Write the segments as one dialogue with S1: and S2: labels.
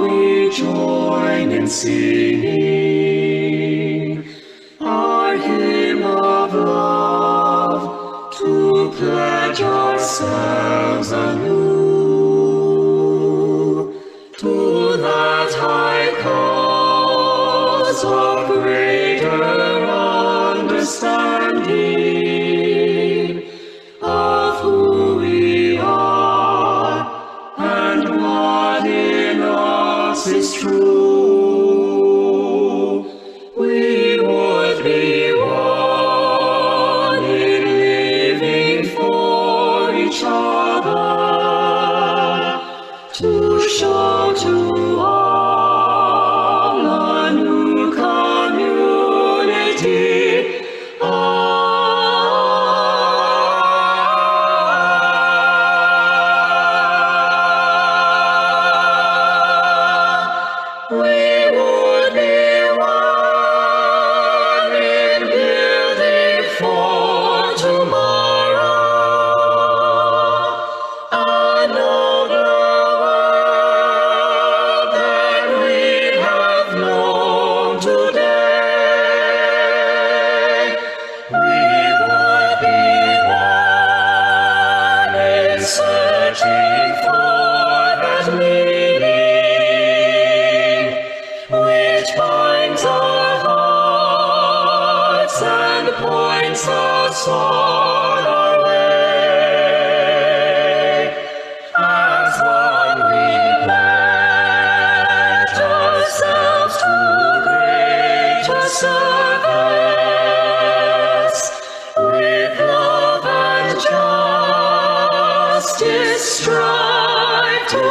S1: we join in singing our hymn of love to pledge ourselves anew to that high cause of greater understanding of who we are and what in us is true. We would be one in living for each other, to show to all a new community. We would be one in building for tomorrow a nobler world than we have known today. We would be one in searching for that meaning which binds our hearts and points us on our way. As one we pledge ourselves to greater service, with love and justice strive to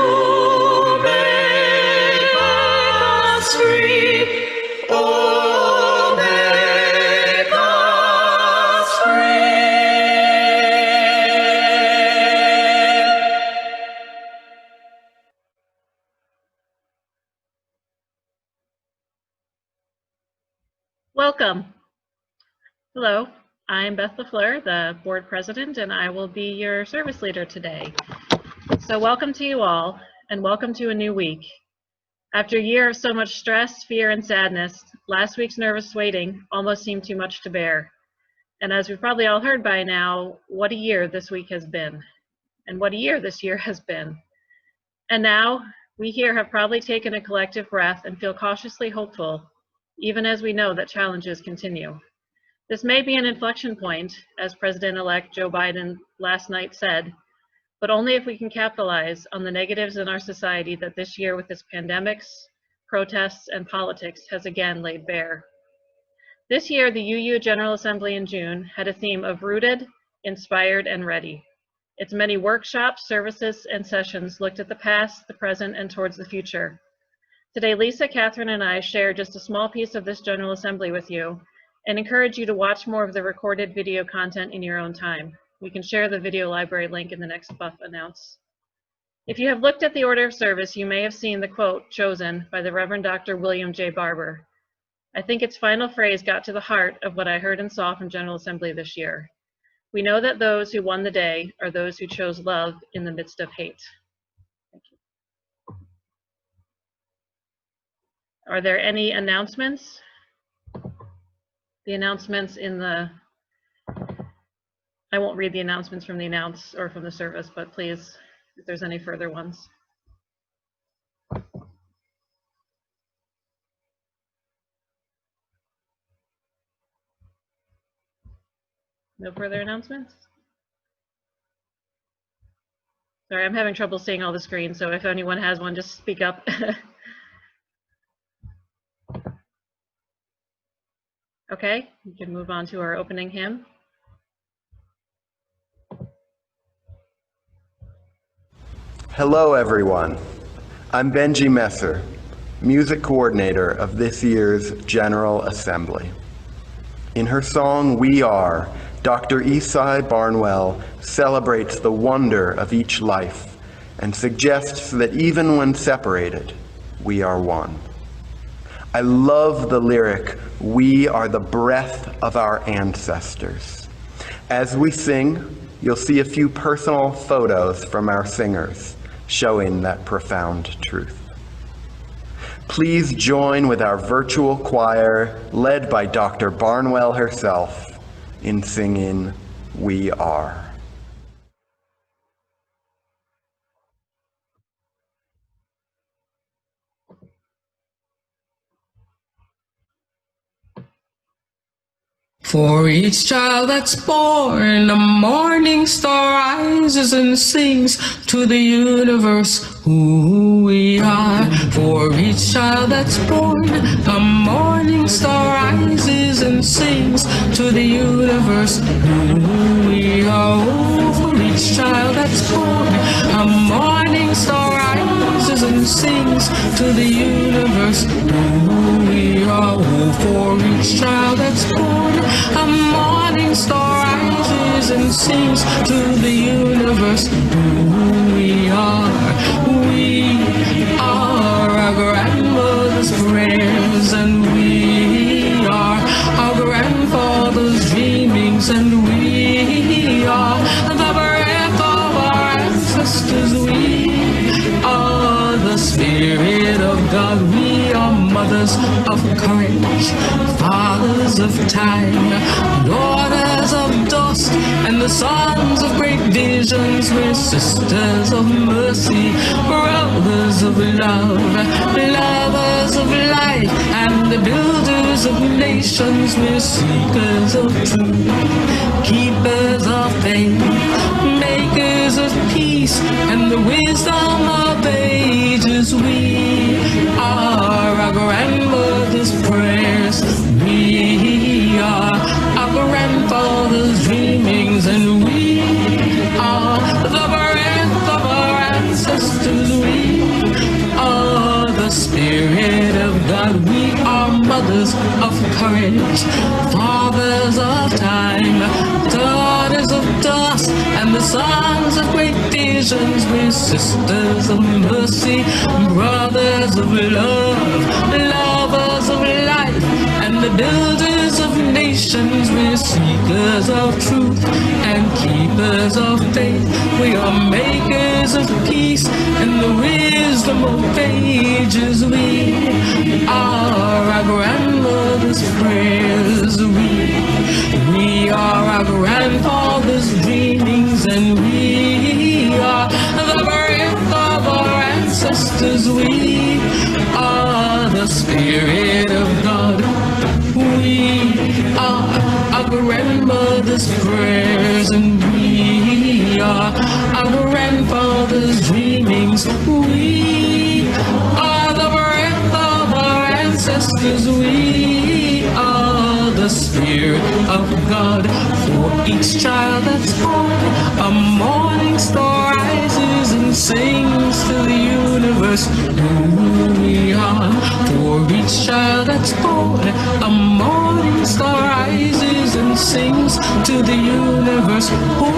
S1: make us free. Oh, make us free.
S2: Welcome. Hello, I'm Beth Fleur, the board president, and I will be your service leader today. So welcome to you all, and welcome to a new week. After a year of so much stress, fear, and sadness, last week's nervous waiting almost seemed too much to bear. And as we've probably all heard by now, what a year this week has been, and what a year this year has been. And now, we here have probably taken a collective breath and feel cautiously hopeful, even as we know that challenges continue. This may be an inflection point, as President-elect Joe Biden last night said, but only if we can capitalize on the negatives in our society that this year with its pandemics, protests, and politics has again laid bare. This year, the UU General Assembly in June had a theme of rooted, inspired, and ready. Its many workshops, services, and sessions looked at the past, the present, and towards the future. Today, Lisa, Katharine, and I share just a small piece of this General Assembly with you and encourage you to watch more of the recorded video content in your own time. We can share the video library link in the next Buff announce. If you have looked at the order of service, you may have seen the quote chosen by the Reverend Dr. William J. Barber. I think its final phrase got to the heart of what I heard and saw from General Assembly this year. We know that those who won the day are those who chose love in the midst of hate. Thank you. Are there any announcements? The announcements in the, I won't read the announcements from the announce or from the service, but please, if there's any further ones. No further announcements? Sorry, I'm having trouble seeing all the screens, so if anyone has one, just speak up. Okay, we can move on to our opening hymn.
S3: Hello, everyone. I'm Benji Messer, music coordinator of this year's General Assembly. In her song, We Are, Dr. Esai Barnwell celebrates the wonder of each life and suggests that even when separated, we are one. I love the lyric, "We are the breath of our ancestors." As we sing, you'll see a few personal photos from our singers showing that profound truth. Please join with our virtual choir, led by Dr. Barnwell herself, in singing We Are.
S4: For each child that's born, a morning star rises and sings to the universe who we are. For each child that's born, a morning star rises and sings to the universe who we are. Oh, for each child that's born, a morning star rises and sings to the universe who we are. Oh, for each child that's born, a morning star rises and sings to the universe who we are. We are our grandmother's prayers, and we are our grandfather's dreamings, and we are the breath of our ancestors. We are the Spirit of God. We are mothers of courage, fathers of time, daughters of dust, and the sons of great visions. We're sisters of mercy, brothers of love, lovers of life, and the builders of nations. We're seekers of truth, keepers of faith, makers of peace, and the wisdom of ages. We are our grandmother's prayers. We are our grandfather's dreamings, and we are the breath of our ancestors. We are the Spirit of God. We are mothers of courage, fathers of time, daughters of dust, and the sons of great visions. We're sisters of mercy, brothers of love, lovers of life, and the builders of nations. We're seekers of truth and keepers of faith. We are makers of peace and the wisdom of ages. We are our grandmother's prayers. We are our grandfather's dreamings, and we are the breath of our ancestors. We are the Spirit of God. We are our grandmother's prayers, and we are our grandfather's dreamings. We are the breath of our ancestors. We are the Spirit of God. For each child that's born, a morning star rises and sings to the universe who we are. For each child that's born, a morning star rises and sings to the universe who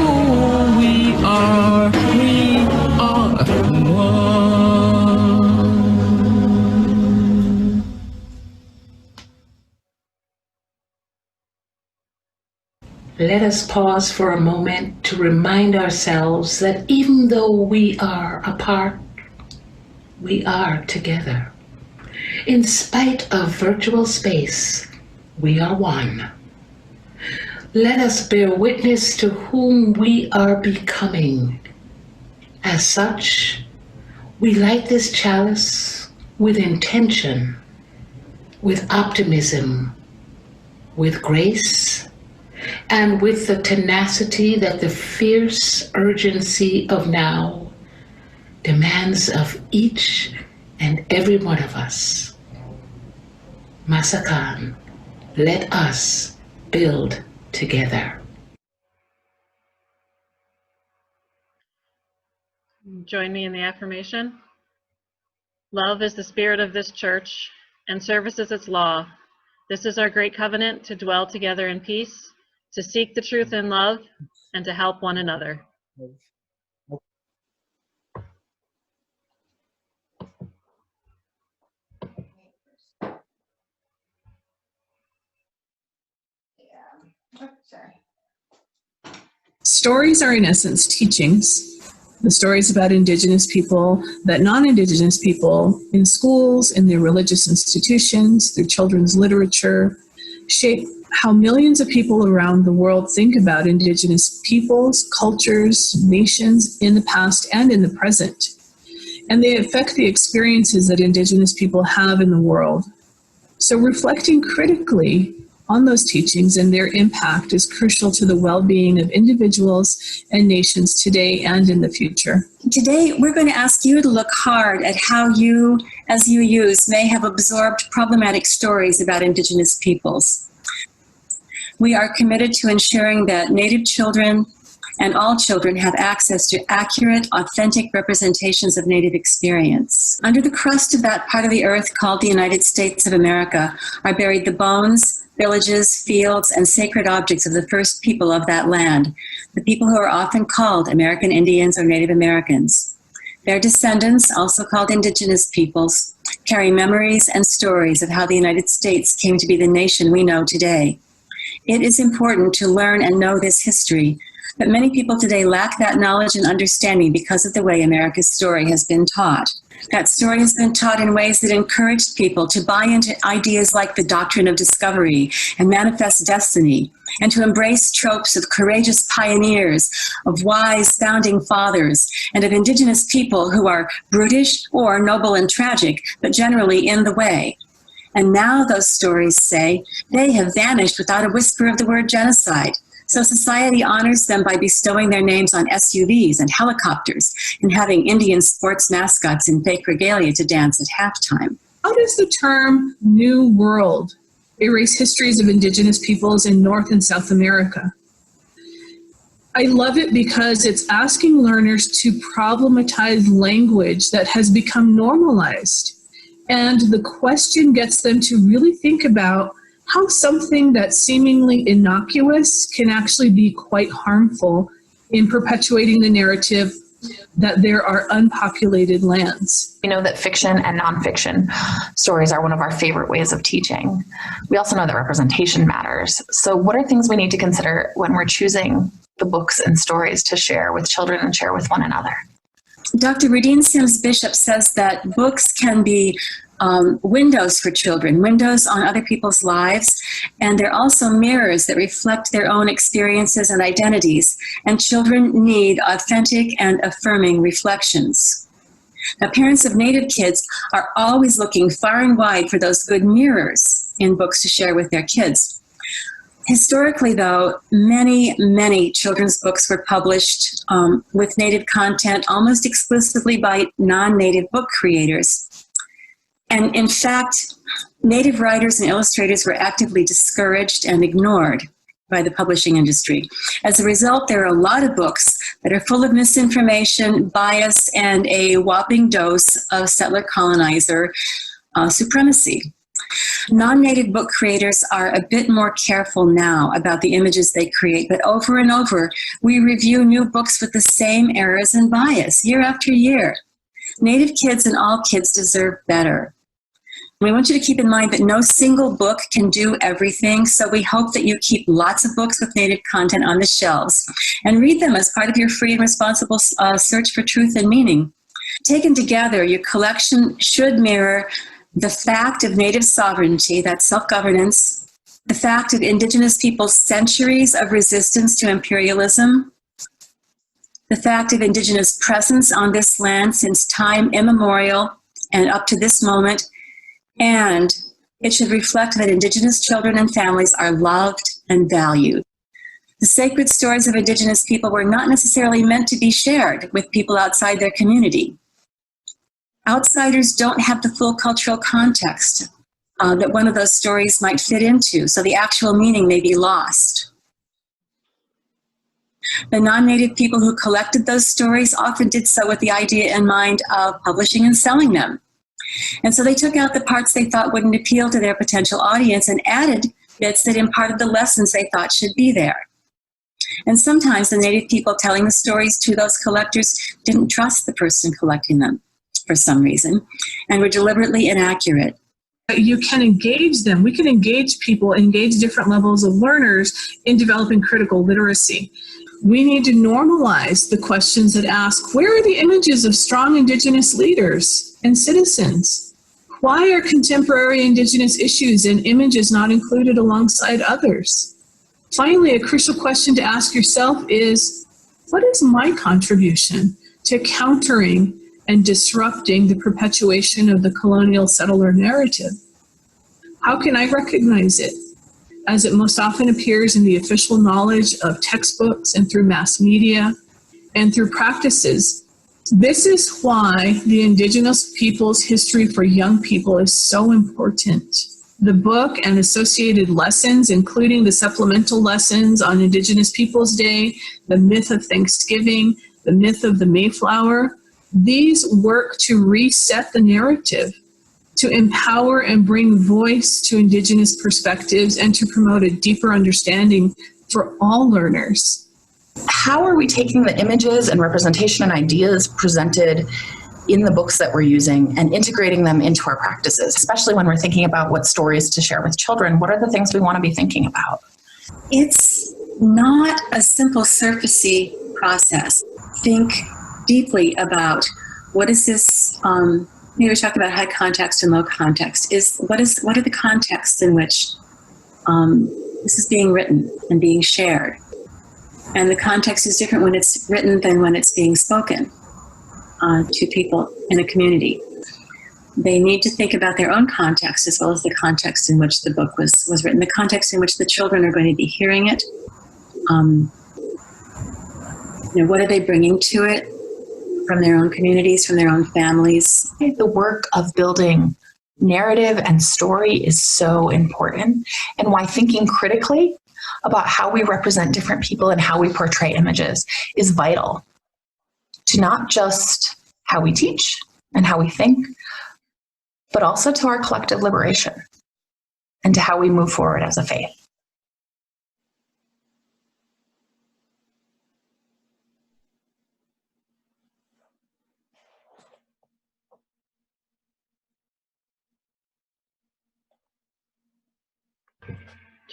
S4: we are. We are one.
S5: Let us pause for a moment to remind ourselves that even though we are apart, we are together. In spite of virtual space, we are one. Let us bear witness to whom we are becoming. As such, we light this chalice with intention, with optimism, with grace, and with the tenacity that the fierce urgency of now demands of each and every one of us. Masakan, let us build together.
S2: Join me in the affirmation. Love is the spirit of this church, and service is its law. This is our great covenant to dwell together in peace, to seek the truth in love, and to help one another.
S6: Stories are in essence teachings.
S4: the stories about Indigenous people that non-Indigenous people in schools, in their religious institutions, through children's literature, shape how millions of people around the world think about Indigenous peoples, cultures, nations in the past and in the present. And they affect the experiences that Indigenous people have in the world. So reflecting critically on those teachings and their impact is crucial to the well-being of individuals and nations today and in the future.
S6: Today, we're going to ask you to look hard at how you, as you use, may have absorbed problematic stories about Indigenous peoples. We are committed to ensuring that Native children and all children have access to accurate, authentic representations of Native experience. Under the crust of that part of the earth called the United States of America are buried the bones, villages, fields, and sacred objects of the first people of that land, the people who are often called American Indians or Native Americans. Their descendants, also called Indigenous peoples, carry memories and stories of how the United States came to be the nation we know today. It is important to learn and know this history, but many people today lack that knowledge and understanding because of the way America's story has been taught. That story has been taught in ways that encouraged people to buy into ideas like the doctrine of discovery and manifest destiny, and to embrace tropes of courageous pioneers, of wise founding fathers, and of Indigenous people who are brutish or noble and tragic, but generally in the way. And now those stories say they have vanished without a whisper of the word genocide. So society honors them by bestowing their names on SUVs and helicopters and having Indian sports mascots in fake regalia to dance at halftime.
S4: How does the term New World erase histories of Indigenous peoples in North and South America? I love it because it's asking learners to problematize language that has become normalized. And the question gets them to really think about how something that's seemingly innocuous can actually be quite harmful in perpetuating the narrative that there are unpopulated lands.
S7: We know that fiction and nonfiction stories are one of our favorite ways of teaching. We also know that representation matters. So what are things we need to consider when we're choosing the books and stories to share with children and share with one another?
S6: Dr. Rudine Sims Bishop says that books can be windows for children, windows on other people's lives, and they're also mirrors that reflect their own experiences and identities, and children need authentic and affirming reflections. Now, parents of Native kids are always looking far and wide for those good mirrors in books to share with their kids. Historically, though, many children's books were published with Native content almost exclusively by non-Native book creators. And in fact, Native writers and illustrators were actively discouraged and ignored by the publishing industry. As a result, there are a lot of books that are full of misinformation, bias, and a whopping dose of settler-colonizer supremacy. Non-Native book creators are a bit more careful now about the images they create, but over and over, we review new books with the same errors and bias year after year. Native kids and all kids deserve better. We want you to keep in mind that no single book can do everything, so we hope that you keep lots of books with Native content on the shelves and read them as part of your free and responsible search for truth and meaning. Taken together, your collection should mirror the fact of Native sovereignty, that's self-governance, the fact of Indigenous people's centuries of resistance to imperialism, the fact of Indigenous presence on this land since time immemorial and up to this moment, and it should reflect that Indigenous children and families are loved and valued. The sacred stories of Indigenous people were not necessarily meant to be shared with people outside their community. Outsiders don't have the full cultural context that one of those stories might fit into, so the actual meaning may be lost. The non-Native people who collected those stories often did so with the idea in mind of publishing and selling them. And so they took out the parts they thought wouldn't appeal to their potential audience and added bits that imparted the lessons they thought should be there. And sometimes the Native people telling the stories to those collectors didn't trust the person collecting them for some reason and were deliberately inaccurate.
S4: You can engage them. We can engage people, engage different levels of learners in developing critical literacy.
S8: We need to normalize the questions that ask, where are the images of strong Indigenous leaders and citizens? Why are contemporary Indigenous issues and images not included alongside others? Finally, a crucial question to ask yourself is, what is my contribution to countering and disrupting the perpetuation of the colonial settler narrative? How can I recognize it, as it most often appears in the official knowledge of textbooks and through mass media and through practices? This is why the Indigenous Peoples History for Young People is so important. The book and associated lessons, including the supplemental lessons on Indigenous Peoples Day, the myth of Thanksgiving, the myth of the Mayflower, these work to reset the narrative, to empower and bring voice to Indigenous perspectives, and to promote a deeper understanding for all learners.
S7: How are we taking the images and representation and ideas presented in the books that we're using and integrating them into our practices, especially when we're thinking about what stories to share with children? What are the things we want to be thinking about?
S6: It's not a simple surfacey process. Think deeply about what is this, we talk about high context and low context. What are the contexts in which this is being written and being shared? And the context is different when it's written than when it's being spoken to people in a community. They need to think about their own context as well as the context in which the book was written, the context in which the children are going to be hearing it. What are they bringing to it from their own communities, from their own families?
S7: The work of building narrative and story is so important, and why thinking critically about how we represent different people and how we portray images is vital to not just how we teach and how we think, but also to our collective liberation and to how we move forward as a faith.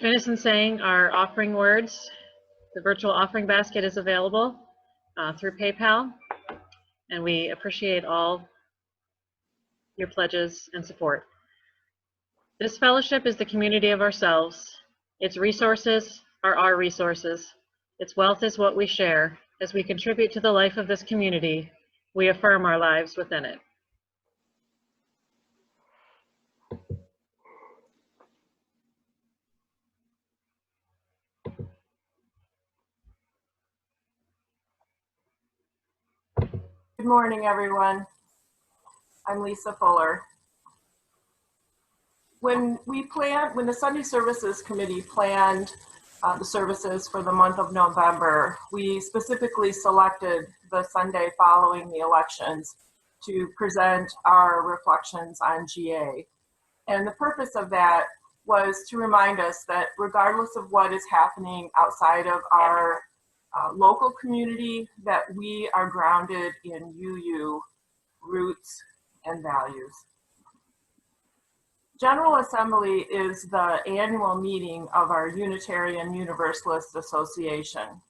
S2: Join us in saying our offering words. The virtual offering basket is available through PayPal, and we appreciate all your pledges and support. This fellowship is the community of ourselves. Its resources are our resources. Its wealth is what we share. As we contribute to the life of this community, we affirm our lives within it.
S9: Good morning, everyone. I'm Lisa Fuller. When the Sunday Services Committee planned the services for the month of November, we specifically selected the Sunday following the elections to present our reflections on GA. And the purpose of that was to remind us that regardless of what is happening outside of our local community, that we are grounded in UU roots and values. General Assembly is the annual meeting of our Unitarian Universalist Association.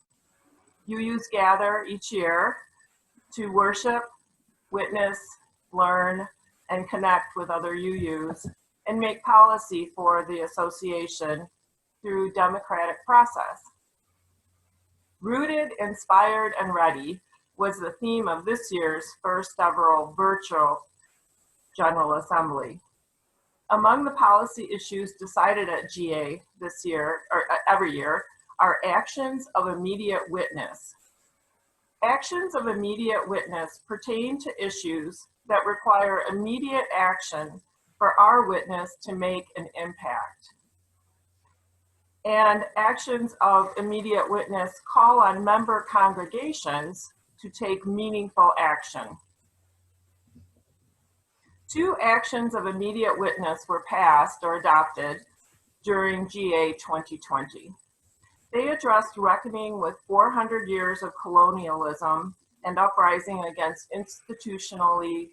S9: UUs gather each year to worship, witness, learn, and connect with other UUs and make policy for the association through democratic process. Rooted, Inspired, and Ready was the theme of this year's first ever virtual General Assembly. Among the policy issues decided at GA this year, or every year, are actions of immediate witness. Actions of immediate witness pertain to issues that require immediate action for our witness to make an impact. And actions of immediate witness call on member congregations to take meaningful action. 2 actions of immediate witness were passed or adopted during GA 2020. They addressed reckoning with 400 years of colonialism and uprising against institutionalized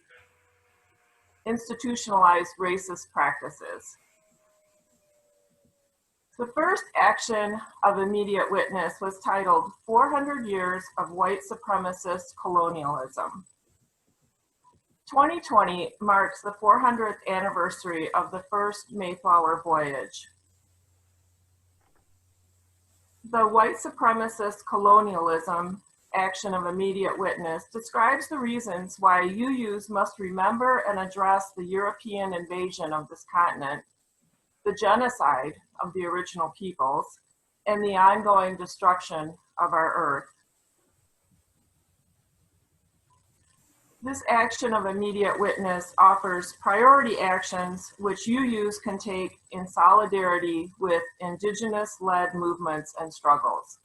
S9: racist practices. The first action of immediate witness was titled 400 Years of White Supremacist Colonialism. 2020 marks the 400th anniversary of the first Mayflower voyage. The white supremacist colonialism action of immediate witness describes the reasons why UUs must remember and address the European invasion of this continent, the genocide of the original peoples, and the ongoing destruction of our earth. This action of immediate witness offers priority actions which UUs can take in solidarity with Indigenous-led movements and struggles.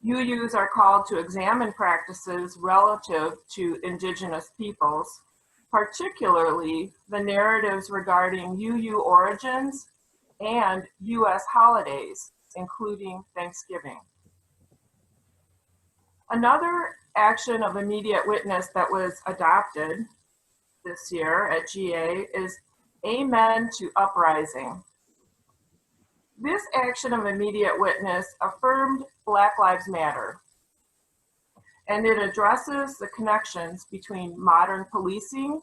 S9: UUs are called to examine practices relative to Indigenous peoples, particularly the narratives regarding UU origins and US holidays, including Thanksgiving. Another action of immediate witness that was adopted this year at GA is Amen to Uprising. This action of immediate witness affirmed Black Lives Matter, and it addresses the connections between modern policing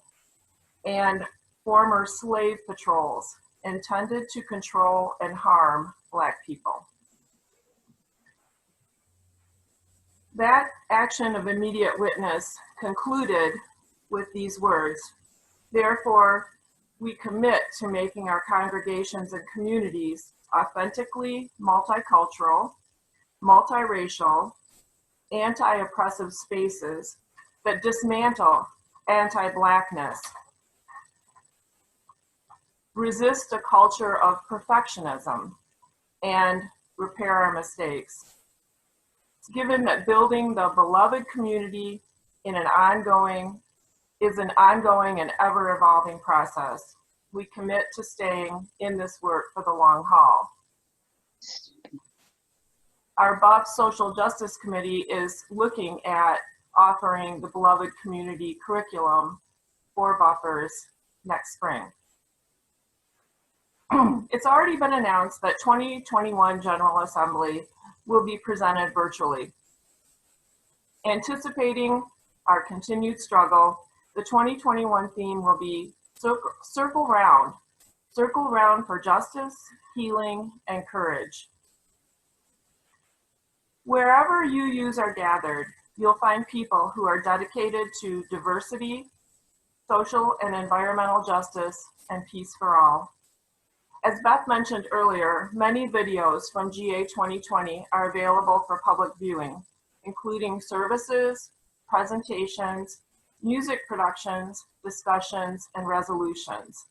S9: and former slave patrols intended to control and harm Black people. That action of immediate witness concluded with these words, "Therefore, we commit to making our congregations and communities authentically multicultural, multiracial, anti-oppressive spaces that dismantle anti-Blackness, resist a culture of perfectionism, and repair our mistakes. Given that building the beloved community is an ongoing and ever-evolving process, we commit to staying in this work for the long haul." Our Beth Social Justice Committee is looking at offering the beloved community curriculum for buffers next spring. It's already been announced that 2021 General Assembly will be presented virtually. Anticipating our continued struggle, the 2021 theme will be Circle Round for justice, healing, and courage. Wherever UUs are gathered, you'll find people who are dedicated to diversity, social and environmental justice, and peace for all. As Beth mentioned earlier, many videos from GA 2020 are available for public viewing, including services, presentations, music productions, discussions, and resolutions.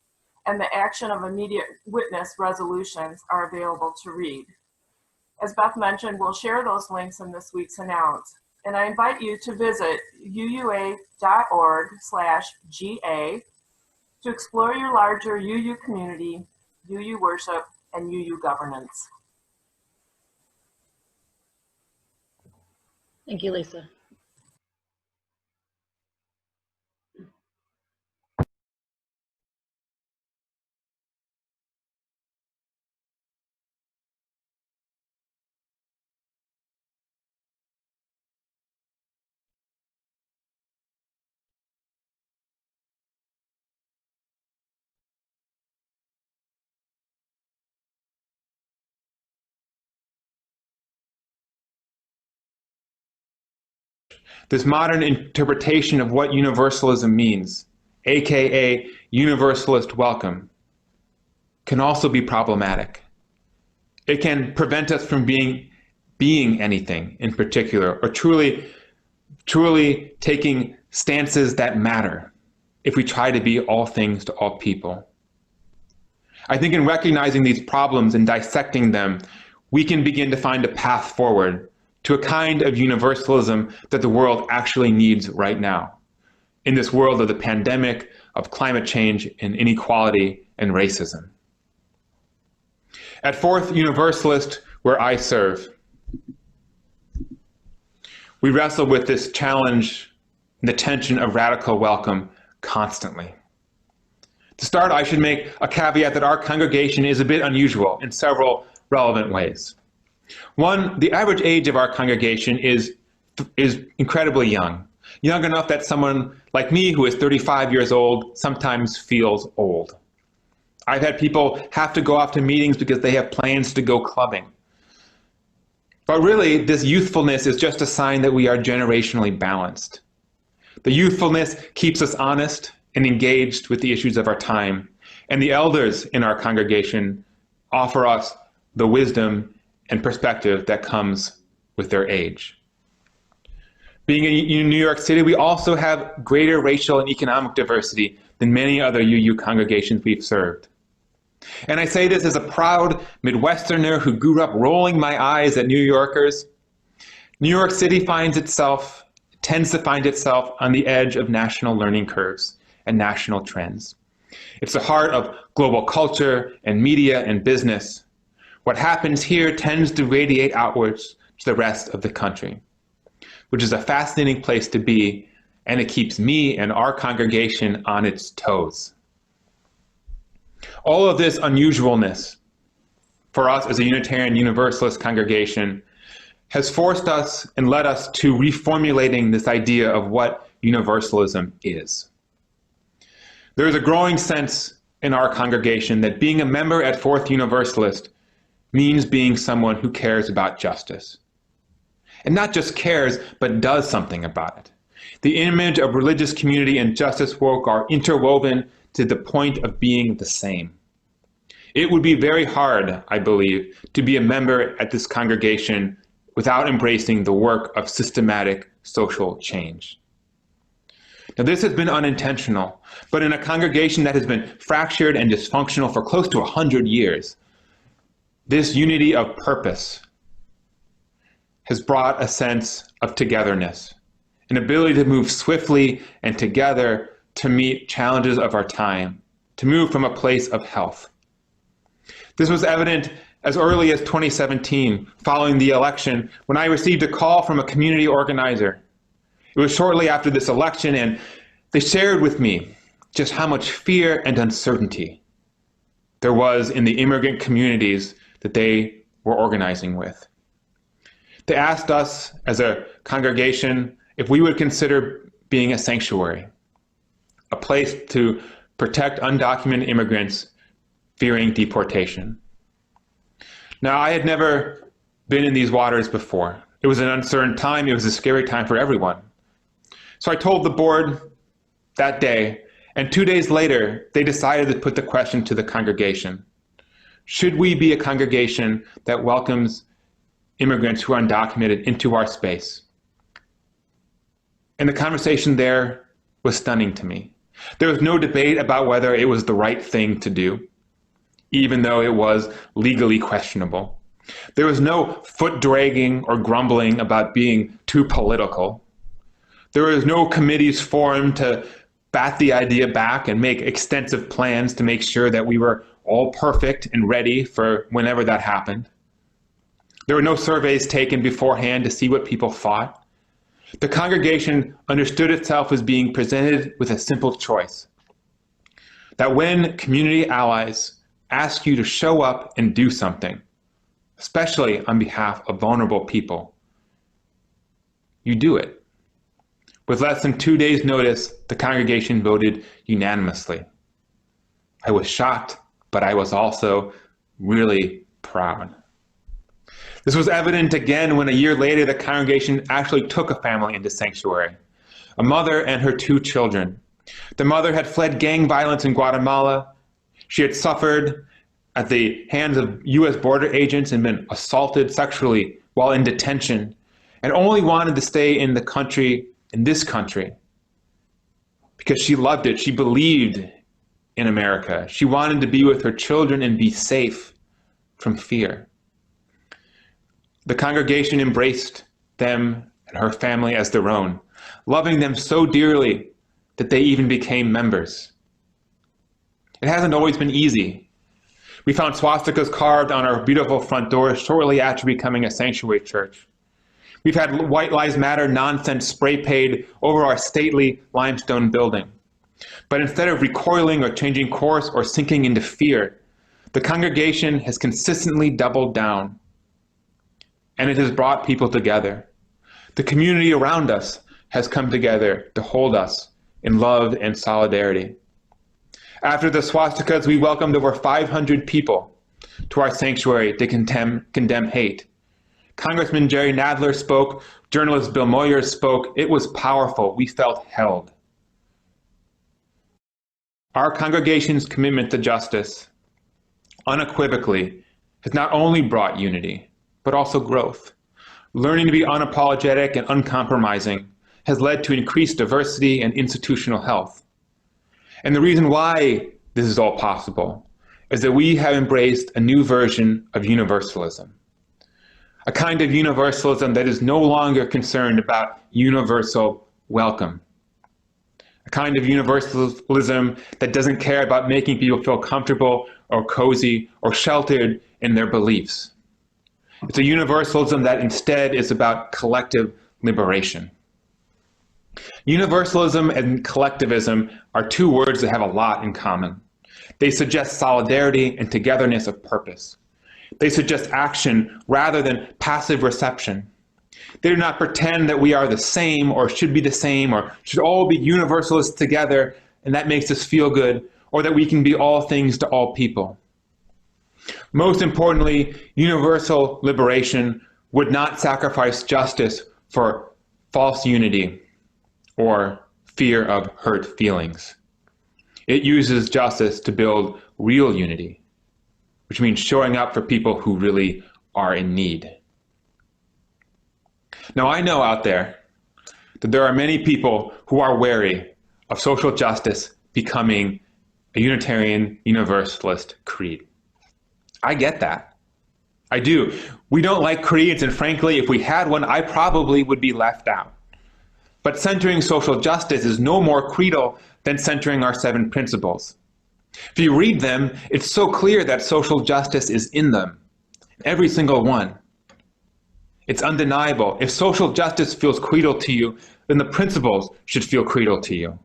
S9: And the action of immediate witness resolutions are available to read. As Beth mentioned, we'll share those links in this week's announce. And I invite you to visit uua.org/GA to explore your larger UU community, UU worship, and UU governance.
S2: Thank you, Lisa.
S10: This modern interpretation of what universalism means, aka universalist welcome, can also be problematic. It can prevent us from being anything in particular, or truly taking stances that matter if we try to be all things to all people. I think in recognizing these problems and dissecting them, we can begin to find a path forward to a kind of universalism that the world actually needs right now, in this world of the pandemic, of climate change, and inequality and racism. At Fourth Universalist, where I serve, we wrestle with this challenge and the tension of radical welcome constantly. To start, I should make a caveat that our congregation is a bit unusual in several relevant ways. One, the average age of our congregation is incredibly young enough that someone like me, who is 35 years old, sometimes feels old. I've had people have to go off to meetings because they have plans to go clubbing. But really, this youthfulness is just a sign that we are generationally balanced. The youthfulness keeps us honest and engaged with the issues of our time, and the elders in our congregation offer us the wisdom and perspective that comes with their age. Being in New York City, we also have greater racial and economic diversity than many other UU congregations we've served. And I say this as a proud Midwesterner who grew up rolling my eyes at New Yorkers. New York City tends to find itself on the edge of national learning curves and national trends. It's the heart of global culture and media and business. What happens here tends to radiate outwards to the rest of the country, which is a fascinating place to be, and it keeps me and our congregation on its toes. All of this unusualness for us as a Unitarian Universalist congregation has forced us and led us to reformulating this idea of what universalism is. There is a growing sense in our congregation that being a member at Fourth Universalist means being someone who cares about justice. And not just cares, but does something about it. The image of religious community and justice work are interwoven to the point of being the same. It would be very hard, I believe, to be a member at this congregation without embracing the work of systematic social change. Now, this has been unintentional, but in a congregation that has been fractured and dysfunctional for close to 100 years, this unity of purpose has brought a sense of togetherness, an ability to move swiftly and together to meet challenges of our time, to move from a place of health. This was evident as early as 2017, following the election, when I received a call from a community organizer. It was shortly after this election, and they shared with me just how much fear and uncertainty there was in the immigrant communities that they were organizing with. They asked us as a congregation if we would consider being a sanctuary, a place to protect undocumented immigrants fearing deportation. Now, I had never been in these waters before. It was an uncertain time. It was a scary time for everyone. So I told the board that day, and 2 days later, they decided to put the question to the congregation. Should we be a congregation that welcomes immigrants who are undocumented into our space? And the conversation there was stunning to me. There was no debate about whether it was the right thing to do, even though it was legally questionable. There was no foot dragging or grumbling about being too political. There was no committees formed to bat the idea back and make extensive plans to make sure that we were all perfect and ready for whenever that happened. There were no surveys taken beforehand to see what people thought. The congregation understood itself as being presented with a simple choice: that when community allies ask you to show up and do something, especially on behalf of vulnerable people, you do it. With less than 2 days' notice, the congregation voted unanimously. I was shocked, but I was also really proud. This was evident again when a year later the congregation actually took a family into sanctuary, a mother and her 2 children. The mother had fled gang violence in Guatemala. She had suffered at the hands of U.S. border agents and been assaulted sexually while in detention, and only wanted to stay in this country, because she loved it. She believed in America. She wanted to be with her children and be safe from fear. The congregation embraced them and her family as their own, loving them so dearly that they even became members. It hasn't always been easy. We found swastikas carved on our beautiful front door shortly after becoming a sanctuary church. We've had White Lives Matter nonsense spray painted over our stately limestone building. But instead of recoiling or changing course or sinking into fear, the congregation has consistently doubled down, and it has brought people together. The community around us has come together to hold us in love and solidarity. After the swastikas, we welcomed over 500 people to our sanctuary to condemn hate. Congressman Jerry Nadler spoke, journalist Bill Moyer spoke. It was powerful. We felt held. Our congregation's commitment to justice, unequivocally, has not only brought unity, but also growth. Learning to be unapologetic and uncompromising has led to increased diversity and institutional health. And the reason why this is all possible is that we have embraced a new version of universalism, a kind of universalism that is no longer concerned about universal welcome, a kind of universalism that doesn't care about making people feel comfortable or cozy or sheltered in their beliefs. It's a universalism that instead is about collective liberation. Universalism and collectivism are two words that have a lot in common. They suggest solidarity and togetherness of purpose. They suggest action rather than passive reception. They do not pretend that we are the same or should be the same or should all be universalists together and that makes us feel good, or that we can be all things to all people. Most importantly, universal liberation would not sacrifice justice for false unity or fear of hurt feelings. It uses justice to build real unity, which means showing up for people who really are in need. Now, I know out there that there are many people who are wary of social justice becoming a Unitarian Universalist creed. I get that. I do. We don't like creeds, and frankly, if we had one, I probably would be left out. But centering social justice is no more creedal than centering our 7 principles. If you read them, it's so clear that social justice is in them, every single one. It's undeniable. If social justice feels creedal to you, then the principles should feel creedal to you.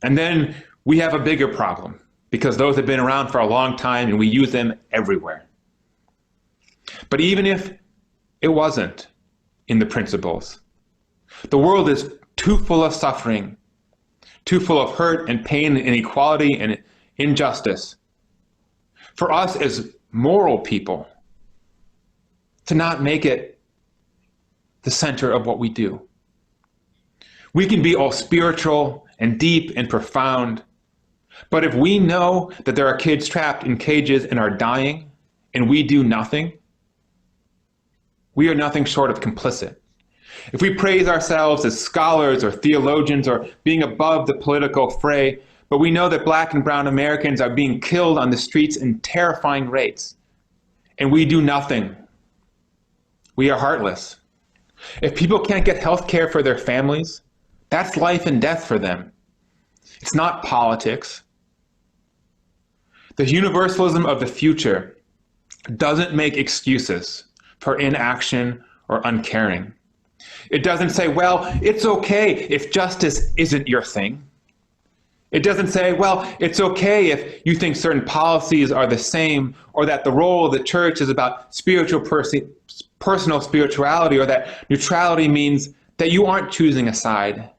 S10: And then we have a bigger problem, because those have been around for a long time and we use them everywhere. But even if it wasn't in the principles, the world is too full of suffering, too full of hurt and pain and inequality and injustice for us as moral people to not make it the center of what we do. We can be all spiritual and deep and profound, but if we know that there are kids trapped in cages and are dying, and we do nothing, we are nothing short of complicit. If we praise ourselves as scholars or theologians or being above the political fray, but we know that Black and brown Americans are being killed on the streets in terrifying rates, and we do nothing, we are heartless. If people can't get health care for their families, that's life and death for them. It's not politics. The universalism of the future doesn't make excuses for inaction or uncaring. It doesn't say, well, it's okay if justice isn't your thing. It doesn't say, well, it's okay if you think certain policies are the same, or that the role of the church is about personal spirituality, or that neutrality means that you aren't choosing a side,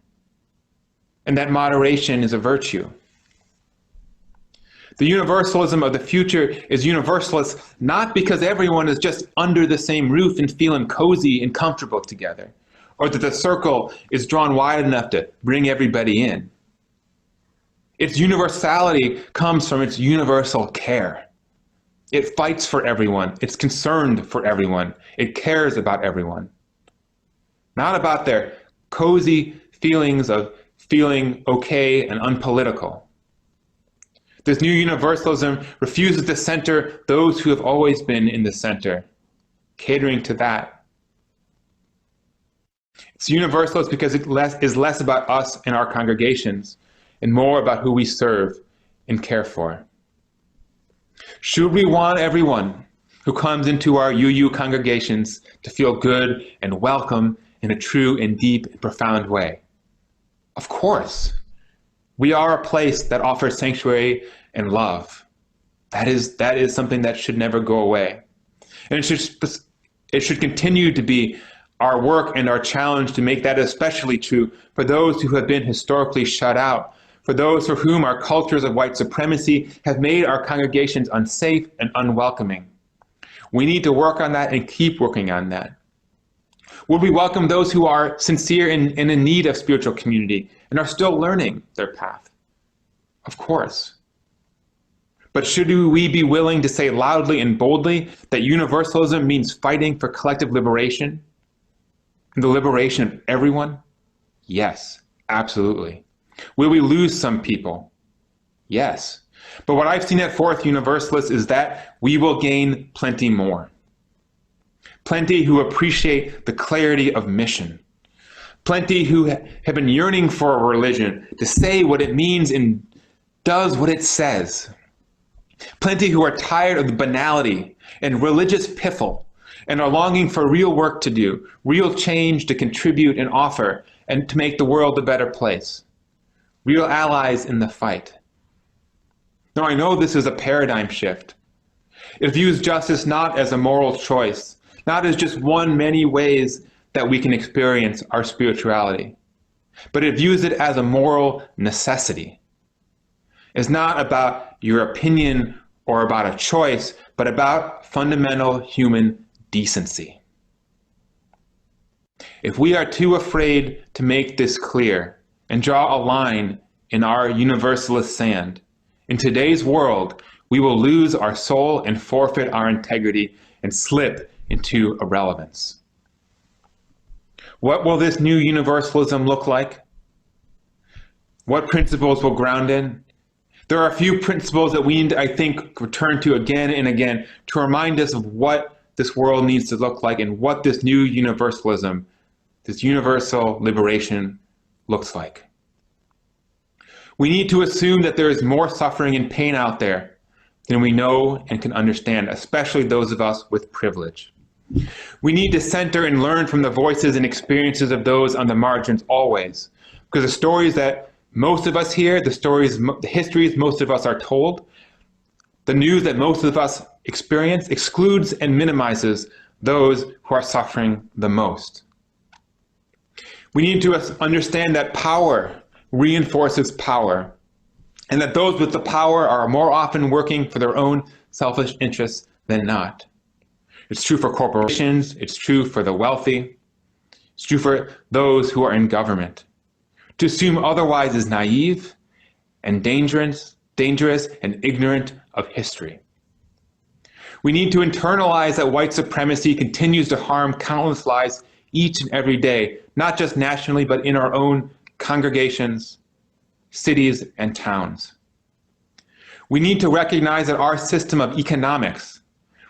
S10: and that moderation is a virtue. The universalism of the future is universalist not because everyone is just under the same roof and feeling cozy and comfortable together, or that the circle is drawn wide enough to bring everybody in. Its universality comes from its universal care. It fights for everyone. It's concerned for everyone. It cares about everyone. Not about their cozy feelings of feeling okay and unpolitical. This new universalism refuses to center those who have always been in the center, catering to that. It's universalist because it is less about us and our congregations and more about who we serve and care for. Should we want everyone who comes into our UU congregations to feel good and welcome in a true and deep and profound way? Of course. We are a place that offers sanctuary and love. That is something that should never go away. And it should continue to be our work and our challenge to make that especially true for those who have been historically shut out, for those for whom our cultures of white supremacy have made our congregations unsafe and unwelcoming. We need to work on that and keep working on that. Would we welcome those who are sincere and in need of spiritual community and are still learning their path? Of course. But should we be willing to say loudly and boldly that universalism means fighting for collective liberation and the liberation of everyone? Yes, absolutely. Will we lose some people? Yes. But what I've seen at Fourth Universalist is that we will gain plenty more. Plenty who appreciate the clarity of mission. Plenty who have been yearning for a religion to say what it means and does what it says. Plenty who are tired of the banality and religious piffle and are longing for real work to do, real change to contribute and offer, and to make the world a better place. Real allies in the fight. Now, I know this is a paradigm shift. It views justice not as a moral choice, not as just one many ways that we can experience our spirituality, but it views it as a moral necessity. It's not about your opinion or about a choice, but about fundamental human decency. If we are too afraid to make this clear and draw a line in our universalist sand, in today's world, we will lose our soul and forfeit our integrity and slip into irrelevance. What will this new universalism look like? What principles will ground in? There are a few principles that we need to, I think, return to again and again to remind us of what this world needs to look like and what this new universalism, this universal liberation, looks like. We need to assume that there is more suffering and pain out there than we know and can understand, especially those of us with privilege. We need to center and learn from the voices and experiences of those on the margins always, because the stories that most of us hear, the histories most of us are told, the news that most of us experience excludes and minimizes those who are suffering the most. We need to understand that power reinforces power, and that those with the power are more often working for their own selfish interests than not. It's true for corporations, it's true for the wealthy, it's true for those who are in government. To assume otherwise is naive and dangerous and ignorant of history. We need to internalize that white supremacy continues to harm countless lives each and every day, not just nationally, but in our own congregations, cities, and towns. We need to recognize that our system of economics,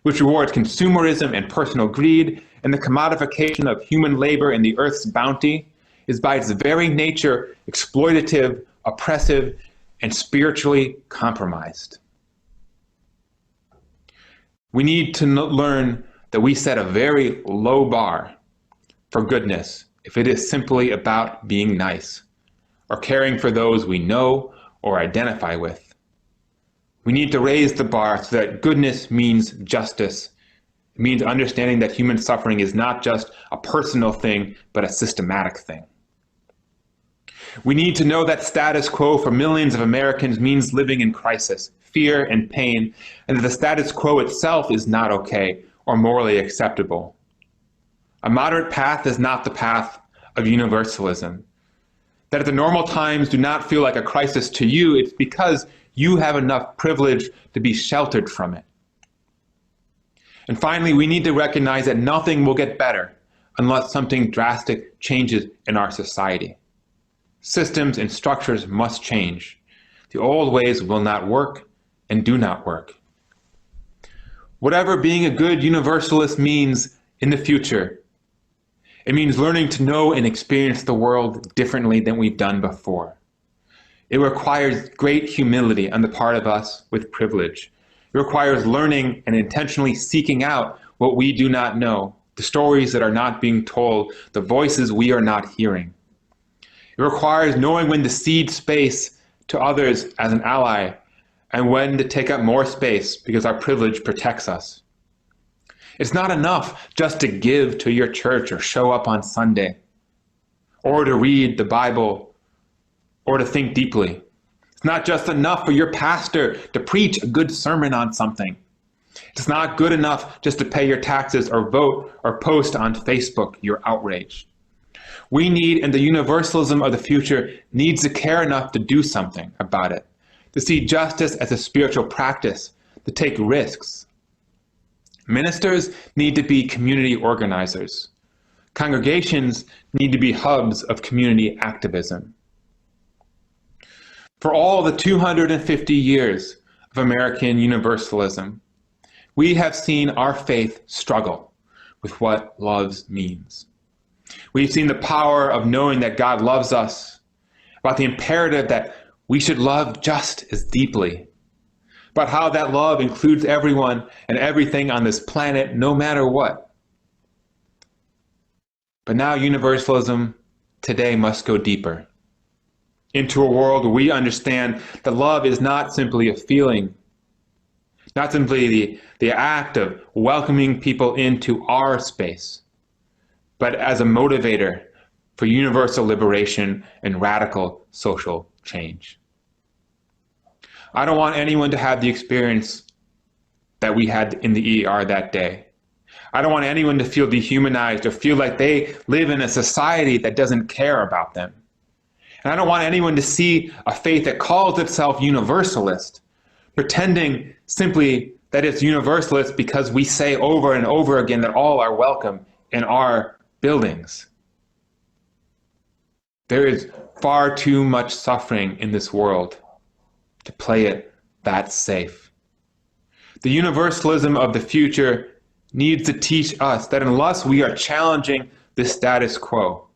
S10: which rewards consumerism and personal greed and the commodification of human labor and the earth's bounty, is by its very nature exploitative, oppressive, and spiritually compromised. We need to learn that we set a very low bar for goodness if it is simply about being nice or caring for those we know or identify with. We need to raise the bar so that goodness means justice. It means understanding that human suffering is not just a personal thing, but a systematic thing. We need to know that status quo for millions of Americans means living in crisis, fear, and pain, and that the status quo itself is not okay or morally acceptable. A moderate path is not the path of universalism. That at the normal times do not feel like a crisis to you, it's because you have enough privilege to be sheltered from it. And finally, we need to recognize that nothing will get better unless something drastic changes in our society. Systems and structures must change. The old ways will not work and do not work. Whatever being a good universalist means in the future, it means learning to know and experience the world differently than we've done before. It requires great humility on the part of us with privilege. It requires learning and intentionally seeking out what we do not know, the stories that are not being told, the voices we are not hearing. It requires knowing when to cede space to others as an ally, and when to take up more space because our privilege protects us. It's not enough just to give to your church or show up on Sunday, or to read the Bible, or to think deeply. It's not just enough for your pastor to preach a good sermon on something. It's not good enough just to pay your taxes or vote or post on Facebook your outrage. We need, and the universalism of the future needs to care enough to do something about it, to see justice as a spiritual practice, to take risks. Ministers need to be community organizers. Congregations need to be hubs of community activism. For all the 250 years of American Universalism, we have seen our faith struggle with what love means. We've seen the power of knowing that God loves us, about the imperative that we should love just as deeply, about how that love includes everyone and everything on this planet, no matter what. But now Universalism today must go deeper, into a world where we understand that love is not simply a feeling, not simply the act of welcoming people into our space, but as a motivator for universal liberation and radical social change. I don't want anyone to have the experience that we had in the ER that day. I don't want anyone to feel dehumanized or feel like they live in a society that doesn't care about them. And I don't want anyone to see a faith that calls itself universalist, pretending simply that it's universalist because we say over and over again that all are welcome in our buildings. There is far too much suffering in this world to play it that safe. The universalism of the future needs to teach us that unless we are challenging the status quo,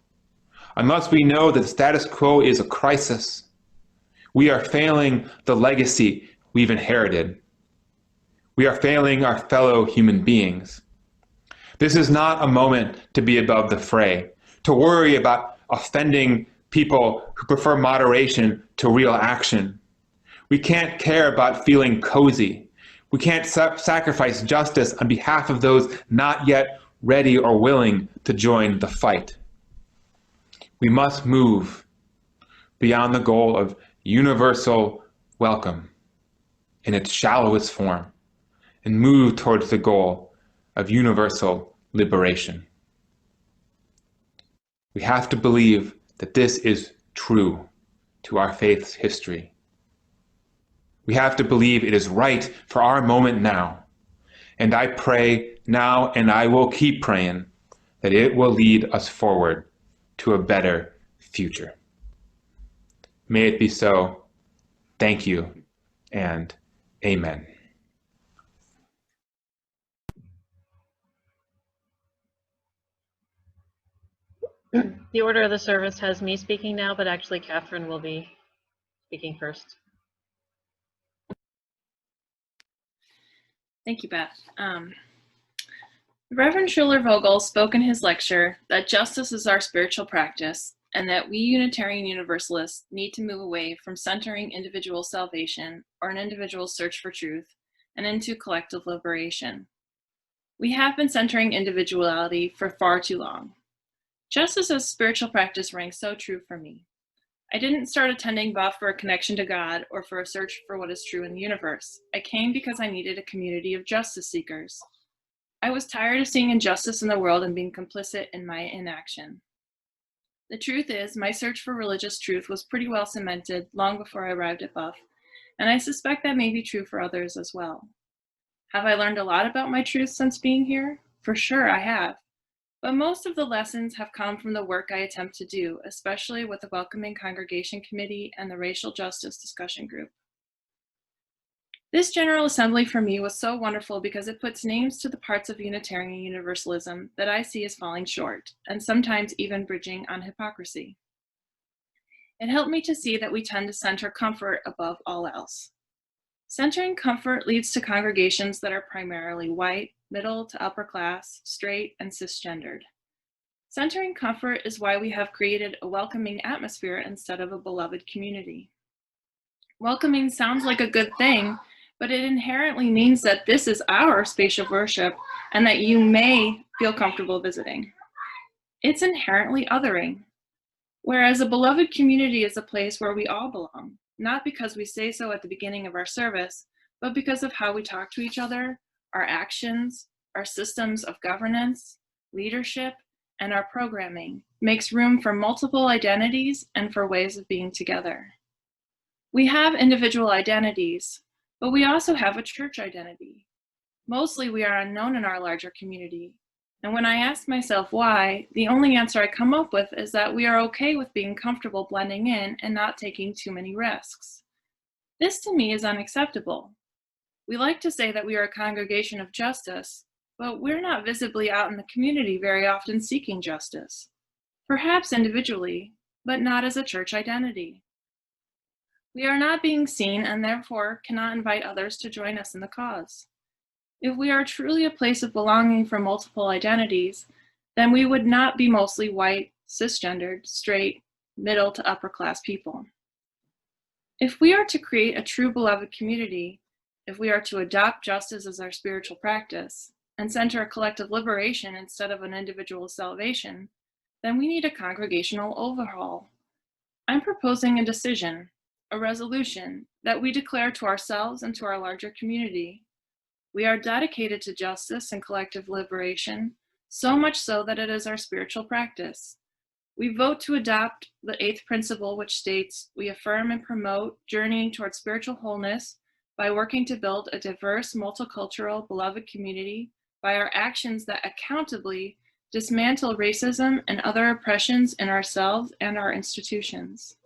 S10: unless we know that the status quo is a crisis, we are failing the legacy we've inherited. We are failing our fellow human beings. This is not a moment to be above the fray, to worry about offending people who prefer moderation to real action. We can't care about feeling cozy. We can't sacrifice justice on behalf of those not yet ready or willing to join the fight. We must move beyond the goal of universal welcome in its shallowest form and move towards the goal of universal liberation. We have to believe that this is true to our faith's history. We have to believe it is right for our moment now. And I pray now, and I will keep praying, that it will lead us forward to a better future. May it be so. Thank you, and amen.
S2: The order of the service has me speaking now, but actually Katharine will be speaking first.
S11: Thank you, Beth. Reverend Schuller-Vogel spoke in his lecture that justice is our spiritual practice and that we Unitarian Universalists need to move away from centering individual salvation or an individual's search for truth and into collective liberation. We have been centering individuality for far too long. Justice as spiritual practice rang so true for me. I didn't start attending Beth for a connection to God or for a search for what is true in the universe. I came because I needed a community of justice seekers. I was tired of seeing injustice in the world and being complicit in my inaction. The truth is, my search for religious truth was pretty well cemented long before I arrived at Beth, and I suspect that may be true for others as well. Have I learned a lot about my truth since being here? For sure I have. But most of the lessons have come from the work I attempt to do, especially with the Welcoming Congregation Committee and the Racial Justice Discussion Group. This General Assembly for me was so wonderful because it puts names to the parts of Unitarian Universalism that I see as falling short, and sometimes even bridging on hypocrisy. It helped me to see that we tend to center comfort above all else. Centering comfort leads to congregations that are primarily white, middle to upper class, straight, and cisgendered. Centering comfort is why we have created a welcoming atmosphere instead of a beloved community. Welcoming sounds like a good thing, but it inherently means that this is our space of worship and that you may feel comfortable visiting. It's inherently othering. Whereas a beloved community is a place where we all belong, not because we say so at the beginning of our service, but because of how we talk to each other, our actions, our systems of governance, leadership, and our programming makes room for multiple identities and for ways of being together. We have individual identities, but we also have a church identity. Mostly we are unknown in our larger community. And when I ask myself why, the only answer I come up with is that we are okay with being comfortable blending in and not taking too many risks. This to me is unacceptable. We like to say that we are a congregation of justice, but we're not visibly out in the community very often seeking justice. Perhaps individually, but not as a church identity. We are not being seen and therefore cannot invite others to join us in the cause. If we are truly a place of belonging for multiple identities, then we would not be mostly white, cisgendered, straight, middle to upper class people. If we are to create a true beloved community, if we are to adopt justice as our spiritual practice, and center a collective liberation instead of an individual salvation, then we need a congregational overhaul. I'm proposing a decision, a resolution, that we declare to ourselves and to our larger community. We are dedicated to justice and collective liberation, so much so that it is our spiritual practice. We vote to adopt the 8th principle, which states, we affirm and promote journeying towards spiritual wholeness by working to build a diverse, multicultural, beloved community by our actions that accountably dismantle racism and other oppressions in ourselves and our institutions.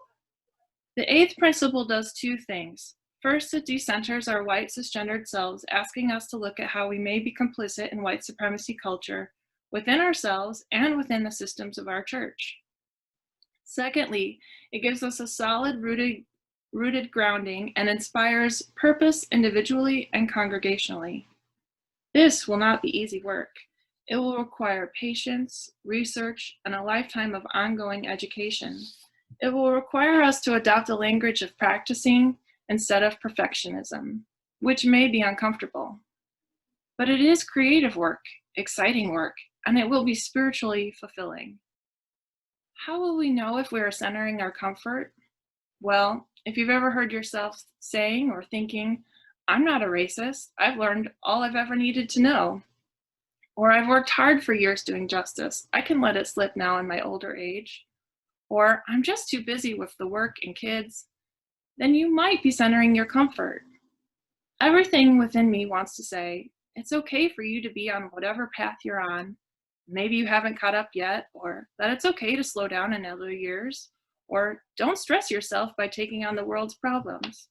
S11: The 8th principle does two things. First, it decenters our white cisgendered selves, asking us to look at how we may be complicit in white supremacy culture within ourselves and within the systems of our church. Secondly, it gives us a solid rooted grounding and inspires purpose individually and congregationally. This will not be easy work. It will require patience, research, and a lifetime of ongoing education. It will require us to adopt a language of practicing instead of perfectionism, which may be uncomfortable. But it is creative work, exciting work, and it will be spiritually fulfilling. How will we know if we are centering our comfort? Well, if you've ever heard yourself saying or thinking, I'm not a racist, I've learned all I've ever needed to know. Or I've worked hard for years doing justice, I can let it slip now in my older age. Or I'm just too busy with the work and kids, then you might be centering your comfort. Everything within me wants to say, it's okay for you to be on whatever path you're on. Maybe you haven't caught up yet, or that it's okay to slow down in other years, or don't stress yourself by taking on the world's problems.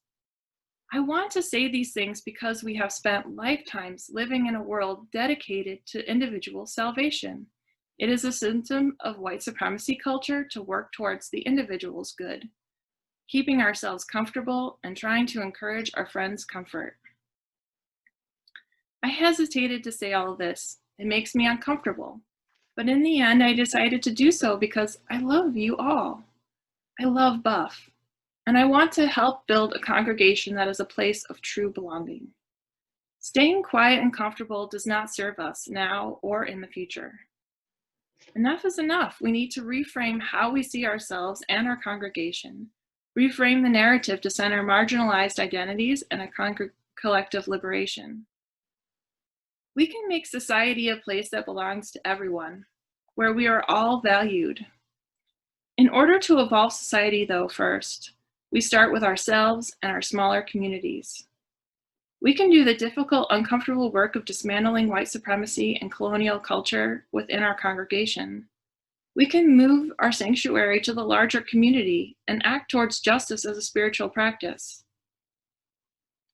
S11: I want to say these things because we have spent lifetimes living in a world dedicated to individual salvation. It is a symptom of white supremacy culture to work towards the individual's good, keeping ourselves comfortable and trying to encourage our friends' comfort. I hesitated to say all of this. It makes me uncomfortable. But in the end, I decided to do so because I love you all. I love Beth, and I want to help build a congregation that is a place of true belonging. Staying quiet and comfortable does not serve us now or in the future. Enough is enough. We need to reframe how we see ourselves and our congregation. Reframe the narrative to center marginalized identities and a collective liberation. We can make society a place that belongs to everyone, where we are all valued. In order to evolve society, though, first, we start with ourselves and our smaller communities. We can do the difficult, uncomfortable work of dismantling white supremacy and colonial culture within our congregation. We can move our sanctuary to the larger community and act towards justice as a spiritual practice.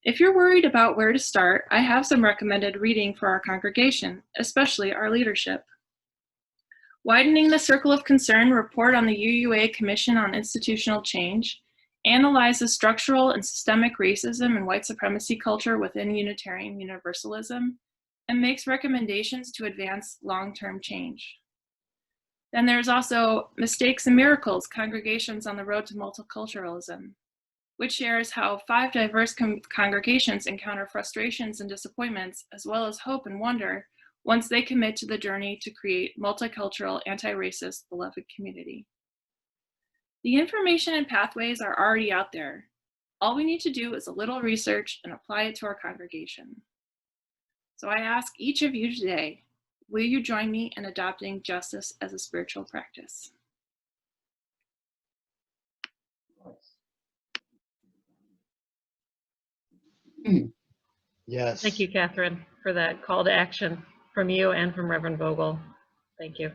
S11: If you're worried about where to start, I have some recommended reading for our congregation, especially our leadership. Widening the Circle of Concern report on the UUA Commission on Institutional Change analyzes structural and systemic racism and white supremacy culture within Unitarian Universalism and makes recommendations to advance long-term change. Then there's also Mistakes and Miracles, Congregations on the Road to Multiculturalism. which shares how 5 diverse congregations encounter frustrations and disappointments, as well as hope and wonder, once they commit to the journey to create multicultural, anti-racist, beloved community. The information and pathways are already out there. All we need to do is a little research and apply it to our congregation. So I ask each of you today, will you join me in adopting justice as a spiritual practice?
S12: Yes.
S2: Thank you, Katharine, for that call to action from you and from Reverend Vogel. Thank you.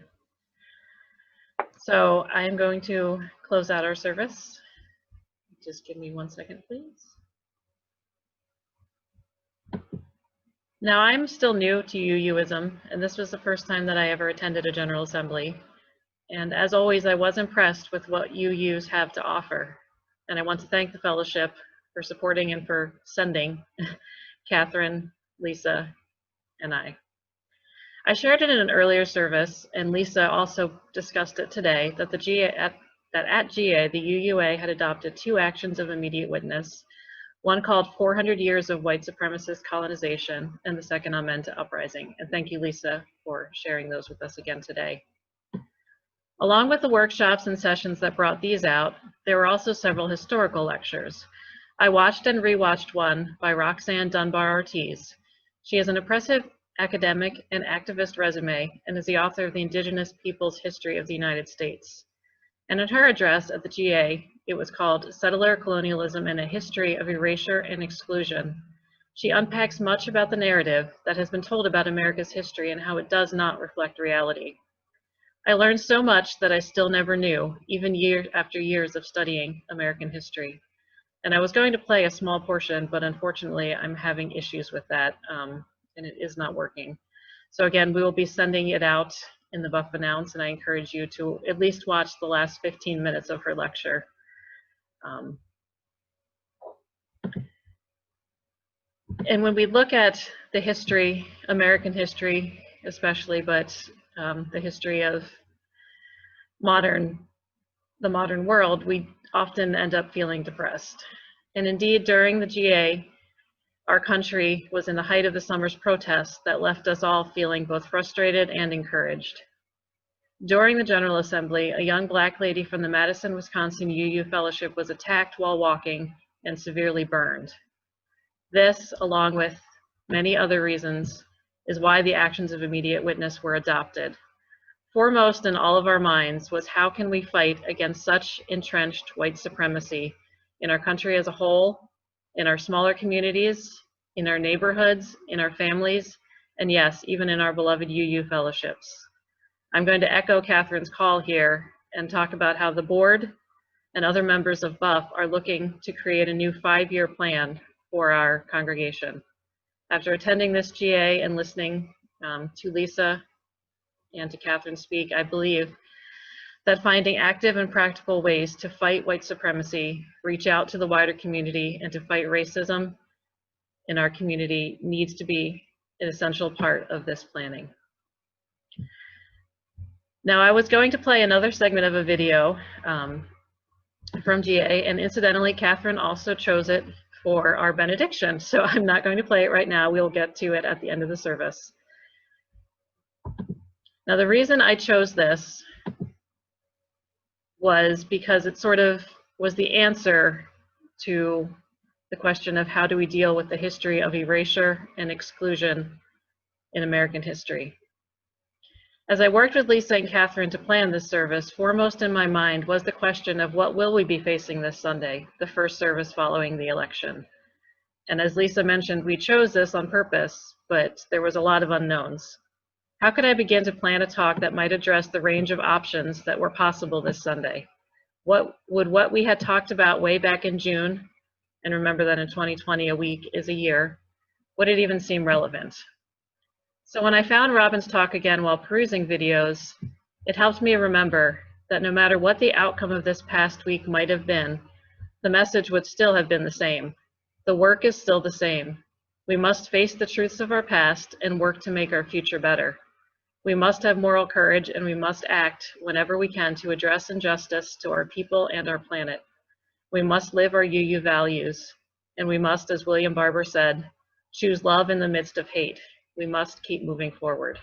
S2: So I am going to close out our service. Just give me 1 second, please. Now, I'm still new to UUism, and this was the first time that I ever attended a General Assembly. And as always, I was impressed with what UUs have to offer. And I want to thank the fellowship for supporting and for sending Katharine, Lisa, and I. I shared it in an earlier service, and Lisa also discussed it today, that at GA, the UUA had adopted 2 actions of immediate witness, one called 400 Years of White Supremacist Colonization, and the second on Men to Uprising. And thank you, Lisa, for sharing those with us again today. Along with the workshops and sessions that brought these out, there were also several historical lectures. I watched and rewatched one by Roxanne Dunbar Ortiz. She has an impressive academic and activist resume and is the author of The Indigenous Peoples' History of the United States. And in her address at the GA, it was called Settler Colonialism and a History of Erasure and Exclusion. She unpacks much about the narrative that has been told about America's history and how it does not reflect reality. I learned so much that I still never knew, even year after years of studying American history. And I was going to play a small portion, but unfortunately I'm having issues with that, and it is not working. So again, we will be sending it out in the Buff Announce, and I encourage you to at least watch the last 15 minutes of her lecture. And when we look at the history, American history especially, but the history of the modern world, we often end up feeling depressed. And indeed, during the GA, our country was in the height of the summer's protests that left us all feeling both frustrated and encouraged. During the General Assembly, a young Black lady from the Madison, Wisconsin UU Fellowship was attacked while walking and severely burned. This, along with many other reasons, is why the actions of immediate witness were adopted. Foremost in all of our minds was how can we fight against such entrenched white supremacy in our country as a whole, in our smaller communities, in our neighborhoods, in our families, and yes, even in our beloved UU fellowships. I'm going to echo Katharine's call here and talk about how the board and other members of Buff are looking to create a new 5-year plan for our congregation. After attending this GA and listening to Lisa and to Katharine speak, I believe that finding active and practical ways to fight white supremacy, reach out to the wider community, and to fight racism in our community needs to be an essential part of this planning. Now, I was going to play another segment of a video from GA, and incidentally, Katharine also chose it for our benediction, so I'm not going to play it right now. We'll get to it at the end of the service. Now, the reason I chose this was because it sort of was the answer to the question of how do we deal with the history of erasure and exclusion in American history. As I worked with Lisa and Katharine to plan this service, foremost in my mind was the question of what will we be facing this Sunday, the first service following the election. And as Lisa mentioned, we chose this on purpose, but there was a lot of unknowns. How could I begin to plan a talk that might address the range of options that were possible this Sunday? What we had talked about way back in June, and remember that in 2020 a week is a year, would it even seem relevant? So when I found Robin's talk again while perusing videos, it helped me remember that no matter what the outcome of this past week might have been, the message would still have been the same. The work is still the same. We must face the truths of our past and work to make our future better. We must have moral courage, and we must act whenever we can to address injustice to our people and our planet. We must live our UU values, and we must, as William Barber said, choose love in the midst of hate. We must keep moving forward.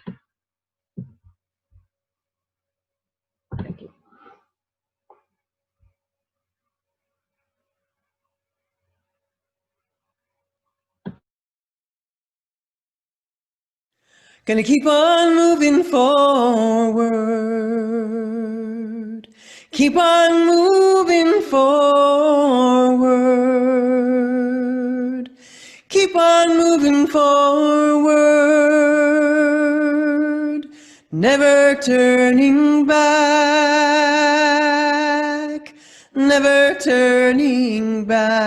S2: Thank you.
S12: Gonna keep on moving forward. Keep on moving forward. Keep on moving forward. Never turning back. Never turning back.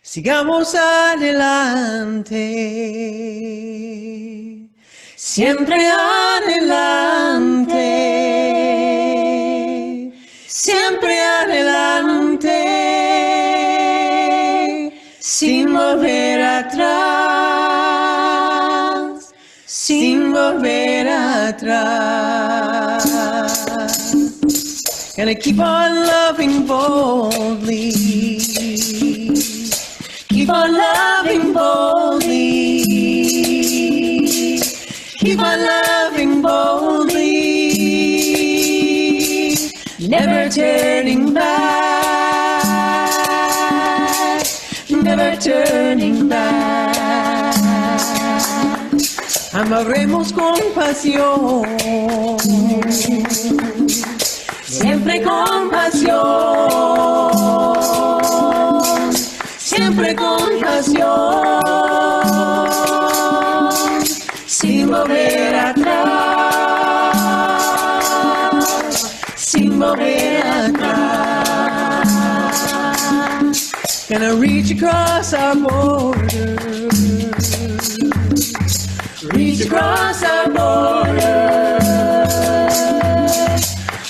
S12: Sigamos adelante, siempre adelante, siempre adelante, sin volver atrás, sin volver atrás. Gonna keep on loving boldly. Keep on loving boldly. Keep on loving boldly. Never turning back. Never turning back. Amaremos con pasión. Siempre con pasión. Siempre con pasión, sin volver atrás, sin volver atrás. Gonna reach across our borders, reach across our borders,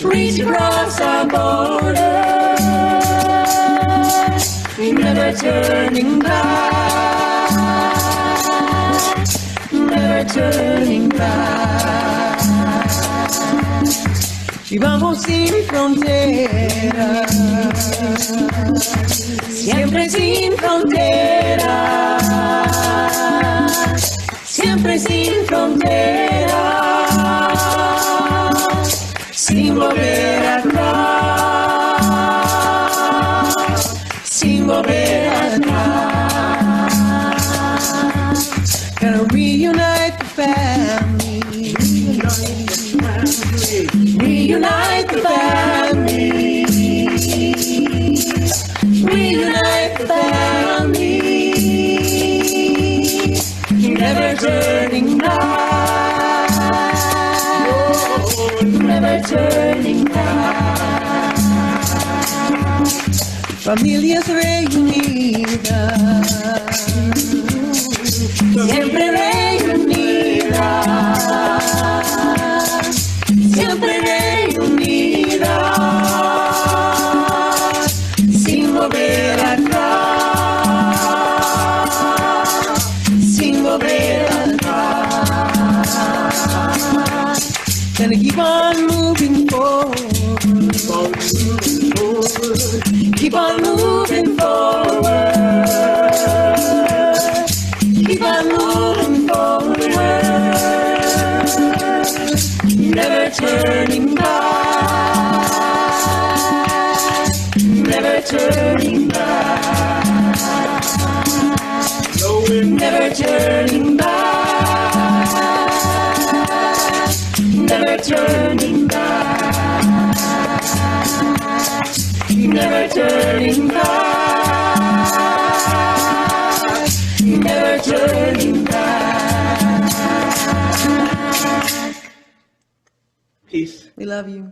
S12: reach across our borders. Never turning back, never turning back. Y vamos sin fronteras, siempre sin fronteras, siempre sin fronteras, sin volver atrás, sin volver atrás. Gonna reunite the family, reunite the family, reunite the family. Never turning back, never turning back. Familias reunidas, siempre reunidas, siempre reunidas, sin volver atrás, sin volver atrás. Gonna keep on moving forward. Keep on moving forward. Keep on moving forward. Never turning back. Never turning back. Never turning back. Never turning back. Never turning back, never turning back. Peace. We love you.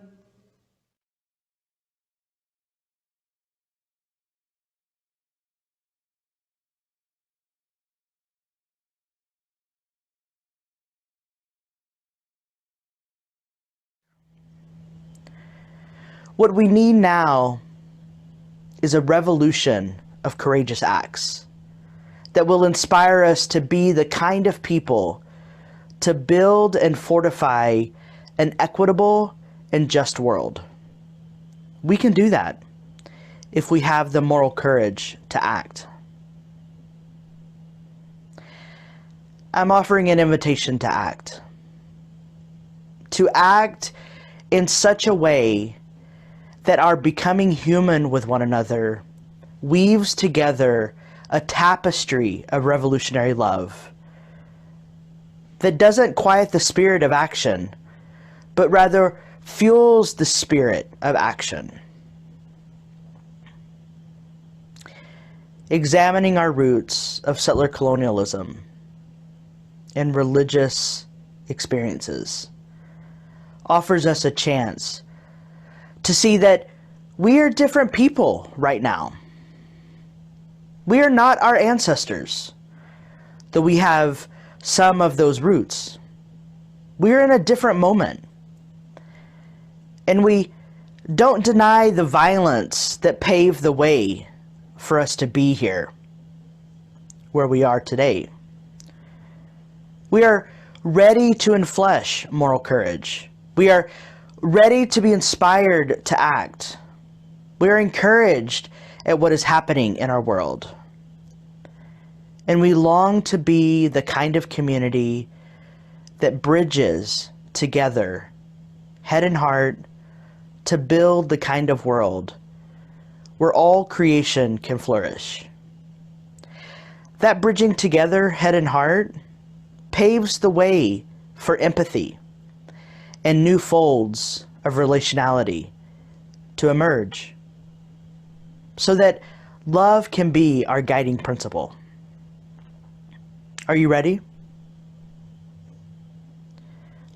S13: What we need now is a revolution of courageous acts that will inspire us to be the kind of people to build and fortify an equitable and just world. We can do that if we have the moral courage to act. I'm offering an invitation to act. To act in such a way that our becoming human with one another weaves together a tapestry of revolutionary love that doesn't quiet the spirit of action, but rather fuels the spirit of action. Examining our roots of settler colonialism and religious experiences offers us a chance to see that we are different people right now. We are not our ancestors, though we have some of those roots. We are in a different moment. And we don't deny the violence that paved the way for us to be here, where we are today. We are ready to enflesh moral courage. We are ready to be inspired to act. We are encouraged at what is happening in our world. And we long to be the kind of community that bridges together, head and heart, to build the kind of world where all creation can flourish. That bridging together, head and heart, paves the way for empathy and new folds of relationality to emerge, so that love can be our guiding principle. Are you ready?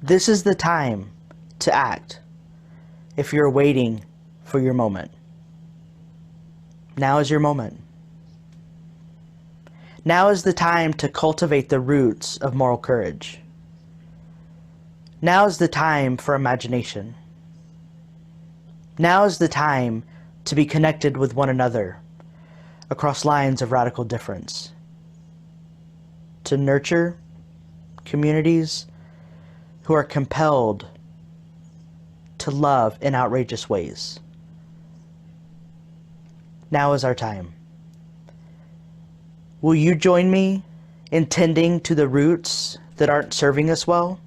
S13: This is the time to act if you're waiting for your moment. Now is your moment. Now is the time to cultivate the roots of moral courage. Now is the time for imagination. Now is the time to be connected with one another across lines of radical difference. To nurture communities who are compelled to love in outrageous ways. Now is our time. Will you join me in tending to the roots that aren't serving us well?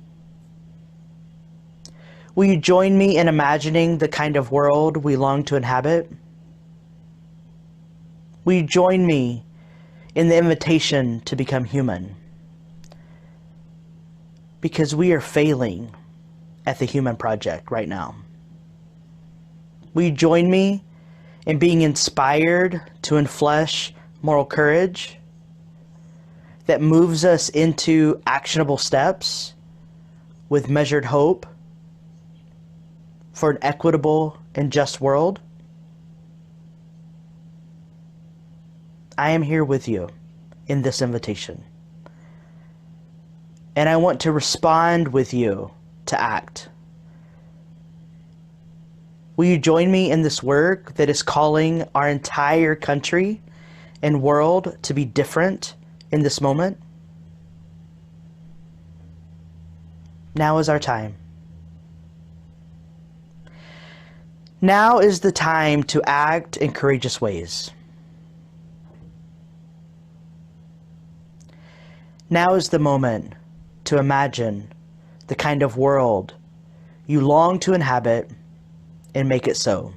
S13: Will you join me in imagining the kind of world we long to inhabit? Will you join me in the invitation to become human? Because we are failing at the human project right now. Will you join me in being inspired to enflesh moral courage that moves us into actionable steps with measured hope for an equitable and just world? I am here with you in this invitation. And I want to respond with you to act. Will you join me in this work that is calling our entire country and world to be different in this moment? Now is our time. Now is the time to act in courageous ways. Now is the moment to imagine the kind of world you long to inhabit and make it so.